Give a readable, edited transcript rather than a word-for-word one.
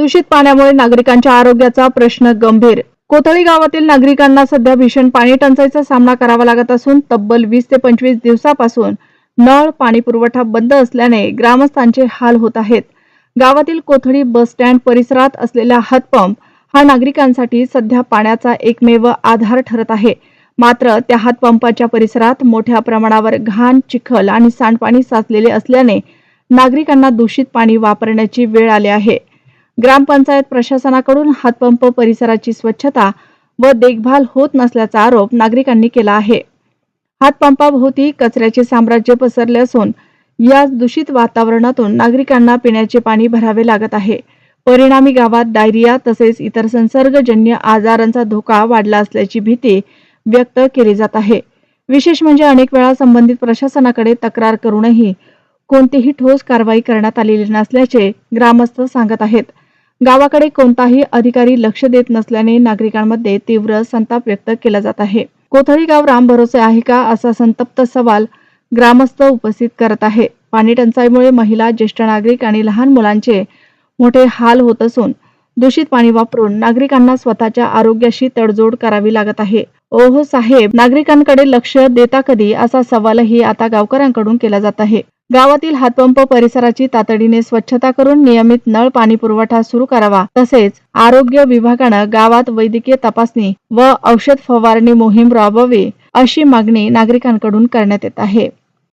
दूषित पाण्यामुळे नागरिकांच्या आरोग्याचा प्रश्न गंभीर। कोथळी गावातील नागरिकांना सध्या भीषण पाणी टंचाईचा सामना करावा लागत असून तब्बल 20 ते 25 दिवसापासून नळ पाणी पुरवठा बंद असल्याने ग्रामस्थांचे हाल होत आहेत। गावातील कोथळी बस स्टँड परिसरात असलेला हातपंप हा नागरिकांसाठी सध्या पाण्याचा एकमेव आधार ठरत आहे। मात्र त्या हातपंपाच्या परिसरात मोठ्या प्रमाणावर घाण, चिखल आणि सांडपाणी साचलेले असल्याने नागरिकांना दूषित पाणी वापरण्याची वेळ आली आहे। ग्रामपंचायत प्रशासनाकडून हातपंप परिसराची स्वच्छता व देखभाल होत नसल्याचा आरोप नागरिकांनी केला आहे। हातपंपाभोवती कचऱ्याचे साम्राज्य पसरले असून या दूषित वातावरणातून नागरिकांना पिण्याचे पाणी भरावे लागत आहे। परिणामी गावात डायरिया तसेच इतर संसर्गजन्य आजारांचा धोका वाढला असल्याची भीती व्यक्त केली जात आहे। विशेष म्हणजे अनेक वेळा संबंधित प्रशासनाकडे तक्रार करूनही कोणतीही ठोस कारवाई करण्यात आलेली नसल्याचे ग्रामस्थ सांगत आहेत। गावाकडे कोणताही अधिकारी लक्ष देत नसल्याने नागरिकांमध्ये तीव्र संताप व्यक्त केला जात आहे। कोथळी गाव राम भरोसे आहे का असा संतप्त सवाल ग्रामस्थ उपस्थित करत आहे। पाणी टंचाईमुळे महिला, ज्येष्ठ नागरिक आणि लहान मुलांचे मोठे हाल होत असून दूषित पाणी वापरून नागरिकांना स्वतःच्या आरोग्याशी तडजोड करावी लागत आहे। ओहो साहेब, नागरिकांकडे लक्ष देता कधी असा सवालही आता गावकऱ्यांकडून केला जात आहे। गावातील हातपंप परिसराची तातडीने स्वच्छता करून नियमित नळ पाणी पुरवठा सुरू करावा, तसेच आरोग्य विभागानं गावात वैद्यकीय तपासणी व औषध फवारणी मोहीम राबवावी अशी मागणी नागरिकांकडून करण्यात येत आहे।